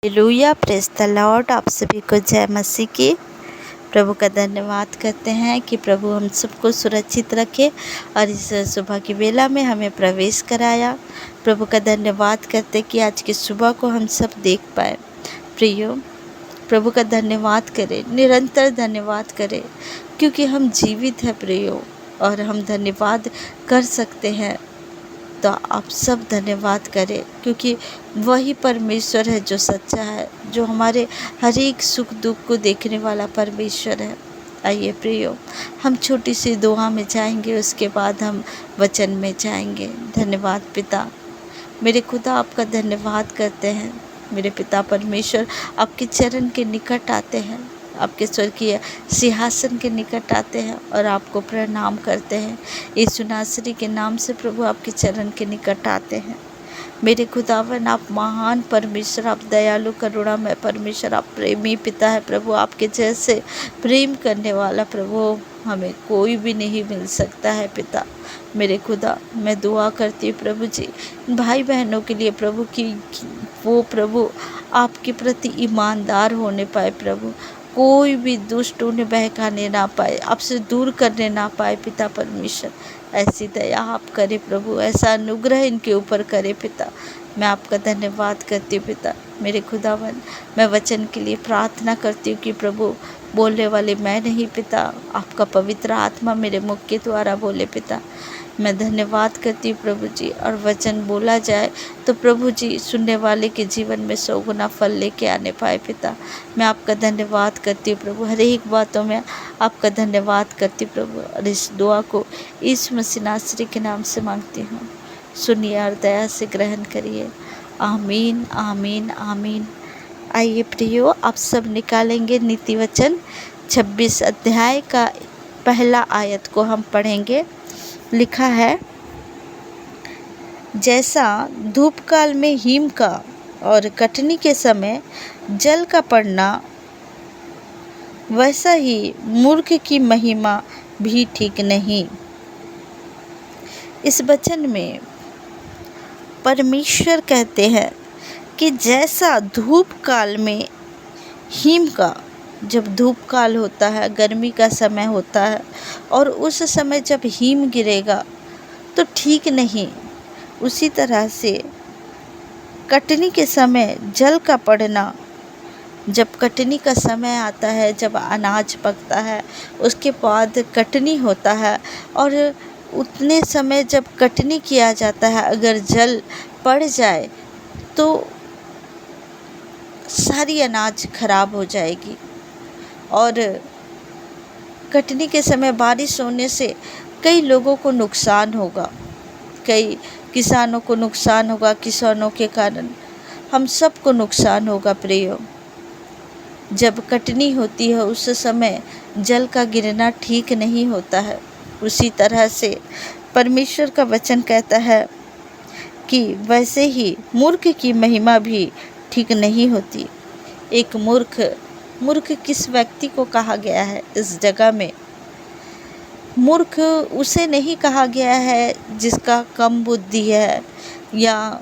Hallelujah, praise the Lord. आप सभी को जय मसीह की। प्रभु का धन्यवाद करते हैं कि प्रभु हम सबको सुरक्षित रखे और इस सुबह की बेला में हमें प्रवेश कराया। प्रभु का धन्यवाद करते कि आज की सुबह को हम सब देख पाए। प्रियो, प्रभु का धन्यवाद करें, निरंतर धन्यवाद करें, क्योंकि हम जीवित हैं प्रियो, और हम धन्यवाद कर सकते हैं। तो आप सब धन्यवाद करें, क्योंकि वही परमेश्वर है जो सच्चा है, जो हमारे हर एक सुख दुख को देखने वाला परमेश्वर है। आइए प्रियो, हम छोटी सी दुआ में जाएंगे, उसके बाद हम वचन में जाएंगे। धन्यवाद पिता, मेरे खुदा आपका धन्यवाद करते हैं। मेरे पिता परमेश्वर आपके चरण के निकट आते हैं, आपके स्वर्गीय सिंहासन के निकट आते हैं और आपको प्रणाम करते हैं। यीशु नासरी के नाम से प्रभु आपके चरण के निकट आते हैं। मेरे खुदावन, आप महान परमेश्वर, आप दयालु करुणामय परमेश्वर, आप प्रेमी पिता है प्रभु। आपके जैसे प्रेम करने वाला प्रभु हमें कोई भी नहीं मिल सकता है पिता। मेरे खुदा, मैं दुआ करती हूँ प्रभु जी भाई बहनों के लिए प्रभु की वो प्रभु आपके प्रति ईमानदार होने पाए प्रभु। कोई भी दुष्ट उन्हें बहकाने ना पाए, आपसे दूर करने ना पाए पिता परमेश्वर। ऐसी दया आप करें प्रभु, ऐसा अनुग्रह इनके ऊपर करें पिता। मैं आपका धन्यवाद करती हूँ पिता। मेरे खुदावन, मैं वचन के लिए प्रार्थना करती हूँ कि प्रभु बोलने वाले मैं नहीं पिता, आपका पवित्र आत्मा मेरे मुख के द्वारा बोले पिता। मैं धन्यवाद करती हूँ प्रभु जी, और वचन बोला जाए तो प्रभु जी सुनने वाले के जीवन में 100 गुना फल लेके आने पाए पिता। मैं आपका धन्यवाद करती हूँ प्रभु, हर एक बातों में आपका धन्यवाद करती हूँ प्रभु, और इस दुआ को यीशु मसीह नासरी के नाम से मांगती हूँ। सुनिए और दया से ग्रहण करिए। आमीन, आमीन, आमीन। आइए प्रियो, आप सब निकालेंगे नीति वचन 26 अध्याय का पहला आयत को हम पढ़ेंगे। लिखा है, जैसा धूप काल में हिम का और कटनी के समय जल का पड़ना, वैसा ही मूर्ख की महिमा भी ठीक नहीं। इस वचन में परमेश्वर कहते हैं कि जैसा धूप काल में हिम का, जब धूप काल होता है, गर्मी का समय होता है, और उस समय जब हिम गिरेगा तो ठीक नहीं, उसी तरह से कटनी के समय जल का पड़ना, जब कटनी का समय आता है, जब अनाज पकता है, उसके बाद कटनी होता है, और उतने समय जब कटनी किया जाता है, अगर जल पड़ जाए तो सारी अनाज खराब हो जाएगी। और कटनी के समय बारिश होने से कई लोगों को नुकसान होगा, कई किसानों को नुकसान होगा, किसानों के कारण हम सबको नुकसान होगा प्रियो। जब कटनी होती है उस समय जल का गिरना ठीक नहीं होता है। उसी तरह से परमेश्वर का वचन कहता है कि वैसे ही मूर्ख की महिमा भी ठीक नहीं होती। एक मूर्ख किस व्यक्ति को कहा गया है इस जगह में? मूर्ख उसे नहीं कहा गया है जिसका कम बुद्धि है, या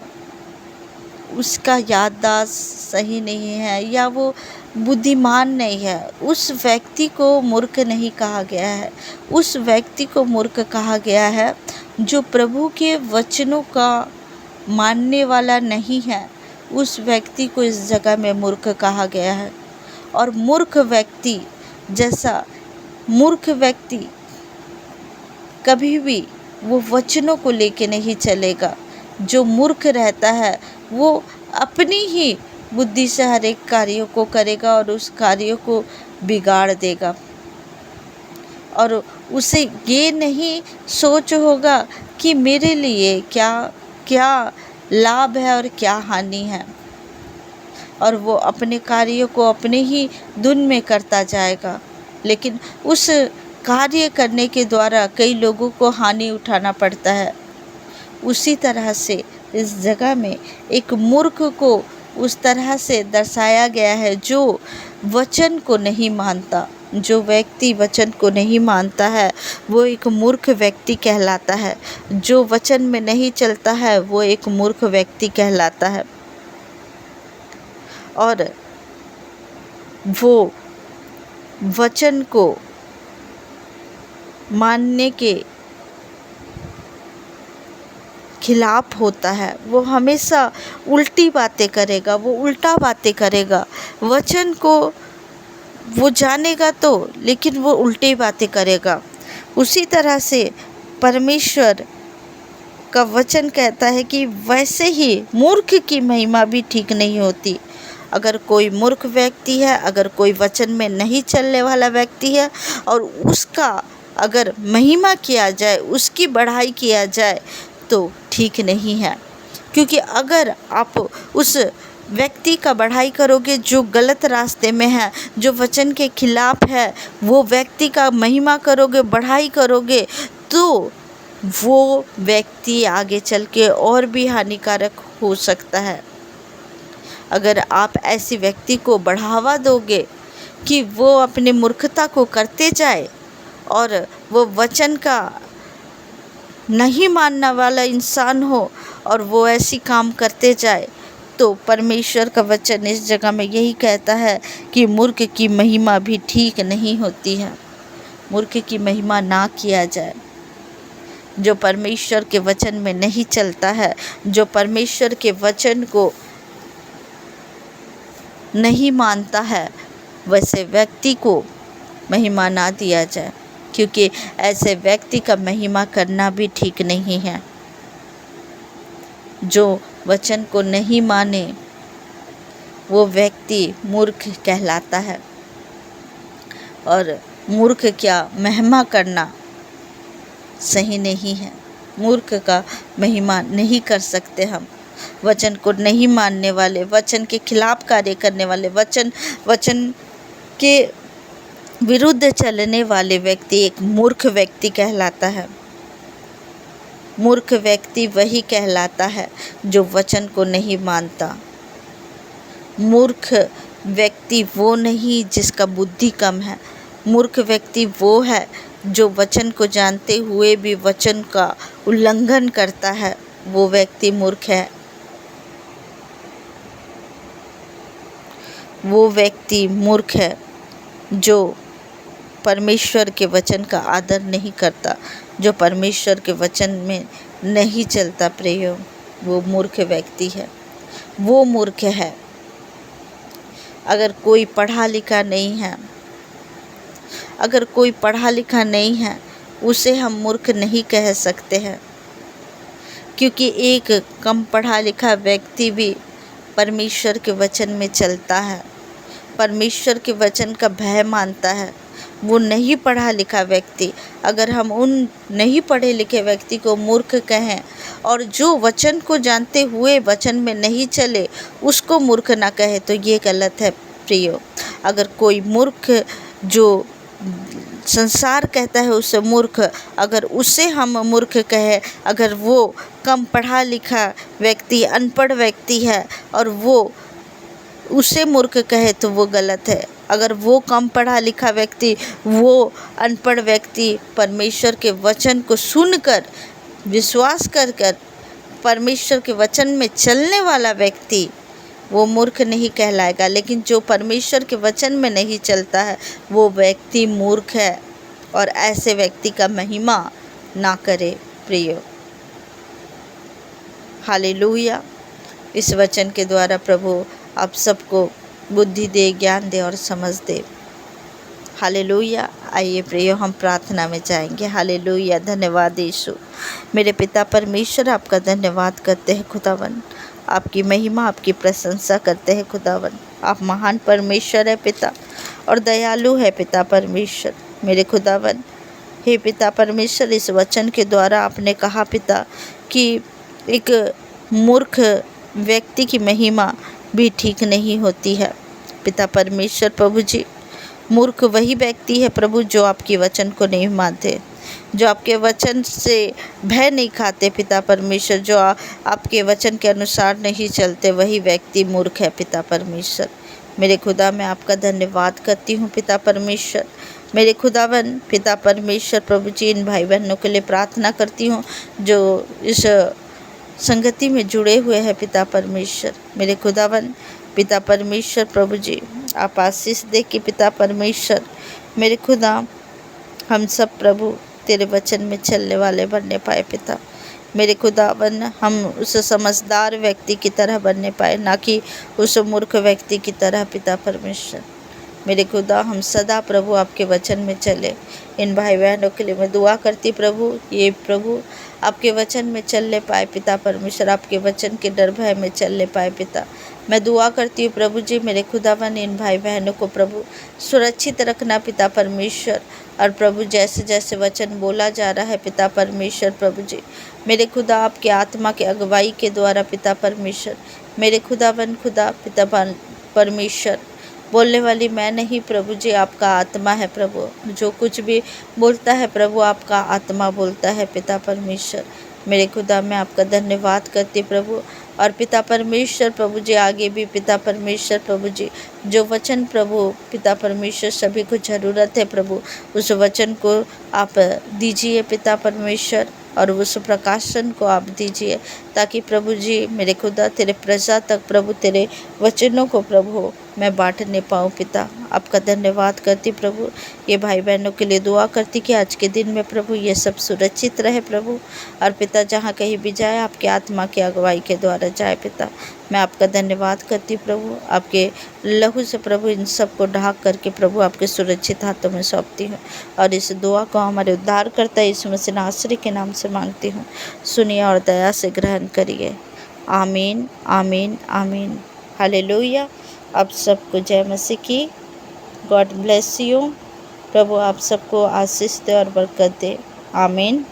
उसका याददाश्त सही नहीं है, या वो बुद्धिमान नहीं है। उस व्यक्ति को मूर्ख नहीं कहा गया है। उस व्यक्ति को मूर्ख कहा गया है जो प्रभु के वचनों का मानने वाला नहीं है। उस व्यक्ति को इस जगह में मूर्ख कहा गया है। और मूर्ख व्यक्ति, जैसा मूर्ख व्यक्ति कभी भी वो वचनों को लेके नहीं चलेगा। जो मूर्ख रहता है वो अपनी ही बुद्धि से हर एक कार्यों को करेगा और उस कार्यों को बिगाड़ देगा, और उसे ये नहीं सोच होगा कि मेरे लिए क्या क्या लाभ है और क्या हानि है, और वो अपने कार्यों को अपने ही धुन में करता जाएगा। लेकिन उस कार्य करने के द्वारा कई लोगों को हानि उठाना पड़ता है। उसी तरह से इस जगह में एक मूर्ख को उस तरह से दर्शाया गया है जो वचन को नहीं मानता। जो व्यक्ति वचन को नहीं मानता है वो एक मूर्ख व्यक्ति कहलाता है। जो वचन में नहीं चलता है वो एक मूर्ख व्यक्ति कहलाता है। और वो वचन को मानने के खिलाफ होता है, वो हमेशा उल्टी बातें करेगा, वो उल्टा बातें करेगा। वचन को वो जानेगा तो, लेकिन वो उल्टी बातें करेगा। उसी तरह से परमेश्वर का वचन कहता है कि वैसे ही मूर्ख की महिमा भी ठीक नहीं होती। अगर कोई मूर्ख व्यक्ति है, अगर कोई वचन में नहीं चलने वाला व्यक्ति है और उसका अगर महिमा किया जाए, उसकी बढ़ाई किया जाए तो ठीक नहीं है। क्योंकि अगर आप उस व्यक्ति का बढ़ाई करोगे जो गलत रास्ते में है, जो वचन के खिलाफ है, वो व्यक्ति का महिमा करोगे, बढ़ाई करोगे, तो वो व्यक्ति आगे चल के और भी हानिकारक हो सकता है। अगर आप ऐसे व्यक्ति को बढ़ावा दोगे कि वो अपनी मूर्खता को करते जाए और वो वचन का नहीं मानने वाला इंसान हो और वो ऐसी काम करते जाए, तो परमेश्वर का वचन इस जगह में यही कहता है कि मूर्ख की महिमा भी ठीक नहीं होती है। मूर्ख की महिमा ना किया जाए। जो परमेश्वर के वचन में नहीं चलता है, जो परमेश्वर के वचन को नहीं मानता है, वैसे व्यक्ति को महिमा ना दिया जाए, क्योंकि ऐसे व्यक्ति का महिमा करना भी ठीक नहीं है। जो वचन को नहीं माने वो व्यक्ति मूर्ख कहलाता है। और मूर्ख क्या महिमा करना सही नहीं है। मूर्ख का महिमा नहीं कर सकते हम। वचन को नहीं मानने वाले, वचन के खिलाफ कार्य करने वाले, वचन के विरुद्ध चलने वाले व्यक्ति एक मूर्ख व्यक्ति कहलाता है। मूर्ख व्यक्ति वही कहलाता है जो वचन को नहीं मानता। मूर्ख व्यक्ति वो नहीं जिसका बुद्धि कम है। मूर्ख व्यक्ति वो है जो वचन को जानते हुए भी वचन का उल्लंघन करता है, वो व्यक्ति मूर्ख है। वो व्यक्ति मूर्ख है जो परमेश्वर के वचन का आदर नहीं करता, जो परमेश्वर के वचन में नहीं चलता प्रियो, वो मूर्ख व्यक्ति है। वो मूर्ख है। अगर कोई पढ़ा लिखा नहीं है, अगर कोई पढ़ा लिखा नहीं है, उसे हम मूर्ख नहीं कह सकते हैं, क्योंकि एक कम पढ़ा लिखा व्यक्ति भी परमेश्वर के वचन में चलता है, परमेश्वर के वचन का भय मानता है। वो नहीं पढ़ा लिखा व्यक्ति, अगर हम उन नहीं पढ़े लिखे व्यक्ति को मूर्ख कहें और जो वचन को जानते हुए वचन में नहीं चले उसको मूर्ख ना कहे, तो ये गलत है प्रियो। अगर कोई मूर्ख जो संसार कहता है उसे मूर्ख, अगर उसे हम मूर्ख कहें, अगर वो कम पढ़ा लिखा व्यक्ति, अनपढ़ व्यक्ति है और वो उसे मूर्ख कहे तो वो गलत है। अगर वो कम पढ़ा लिखा व्यक्ति, वो अनपढ़ व्यक्ति परमेश्वर के वचन को सुनकर विश्वास कर परमेश्वर के वचन में चलने वाला व्यक्ति, वो मूर्ख नहीं कहलाएगा। लेकिन जो परमेश्वर के वचन में नहीं चलता है वो व्यक्ति मूर्ख है, और ऐसे व्यक्ति का महिमा ना करे प्रियो। हालेलुया। इस वचन के द्वारा प्रभु आप सबको बुद्धि दे, ज्ञान दे और समझ दे। हालेलुया। आइए प्रियो हम प्रार्थना में जाएंगे। हालेलुया। धन्यवाद यीशु। मेरे पिता परमेश्वर, आपका धन्यवाद करते हैं खुदावन, आपकी महिमा, आपकी प्रशंसा करते हैं खुदावन। आप महान परमेश्वर है पिता, और दयालु है पिता परमेश्वर। मेरे खुदावन, हे पिता परमेश्वर, इस वचन के द्वारा आपने कहा पिता कि एक मूर्ख व्यक्ति की महिमा भी ठीक नहीं होती है पिता परमेश्वर। प्रभु जी, मूर्ख वही व्यक्ति है प्रभु जो आपके वचन को नहीं मानते, जो आपके वचन से भय नहीं खाते पिता परमेश्वर, जो आपके वचन के अनुसार नहीं चलते, वही व्यक्ति मूर्ख है पिता परमेश्वर। मेरे खुदा, मैं आपका धन्यवाद करती हूँ पिता परमेश्वर। मेरे खुदावन पिता परमेश्वर, प्रभु जी, इन भाई बहनों के लिए प्रार्थना करती हूँ जो इस संगति में जुड़े हुए हैं पिता परमेश्वर। मेरे खुदावन, पिता परमेश्वर प्रभु जी आप आशीष दे कि पिता परमेश्वर मेरे खुदा हम सब प्रभु तेरे वचन में चलने वाले बनने पाए पिता। मेरे खुदावन हम उस समझदार व्यक्ति की तरह बनने पाए, ना कि उस मूर्ख व्यक्ति की तरह पिता परमेश्वर। मेरे खुदा हम सदा प्रभु आपके वचन में चले। इन भाई बहनों के लिए मैं दुआ करती प्रभु, ये प्रभु आपके वचन में चलने पाए पिता परमेश्वर, आपके वचन के डर भय में चलने पाए पिता। मैं दुआ करती हूँ प्रभु जी मेरे खुदावन इन भाई बहनों को प्रभु सुरक्षित रखना पिता परमेश्वर। और प्रभु जैसे जैसे वचन बोला जा रहा है पिता परमेश्वर प्रभु जी मेरे खुदा आपके आत्मा के अगुवाई के द्वारा पिता परमेश्वर, मेरे खुदावन खुदा पिता परमेश्वर बोलने वाली मैं नहीं प्रभु जी, आपका आत्मा है प्रभु। जो कुछ भी बोलता है प्रभु आपका आत्मा बोलता है पिता परमेश्वर। मेरे खुदा मैं आपका धन्यवाद करती प्रभु। और पिता परमेश्वर प्रभु जी आगे भी पिता परमेश्वर प्रभु जी जो वचन प्रभु पिता परमेश्वर सभी को ज़रूरत है प्रभु, उस वचन को आप दीजिए पिता परमेश्वर, और उस प्रकाशन को आप दीजिए ताकि प्रभु जी मेरे खुदा तेरे प्रजा तक प्रभु तेरे वचनों को प्रभु मैं बांटने पाऊँ पिता। आपका धन्यवाद करती प्रभु। ये भाई बहनों के लिए दुआ करती कि आज के दिन में प्रभु ये सब सुरक्षित रहे प्रभु, और पिता जहाँ कहीं भी जाए आपके आत्मा की अगुवाई के द्वारा जाए पिता। मैं आपका धन्यवाद करती प्रभु, आपके लहू से प्रभु इन सब को ढाक करके प्रभु आपके सुरक्षित हाथों में सौंपती हूँ, और इस दुआ को हमारे उद्धार करता यीशु मसीह नासरी के नाम से मांगती हूँ। सुनिए और दया से ग्रहण करिए। आमीन आमीन आमीन। हालेलुया। आप सबको जय मसीह की। God bless you. प्रभु आप सबको आशीष दे और बरकत दे। आमीन।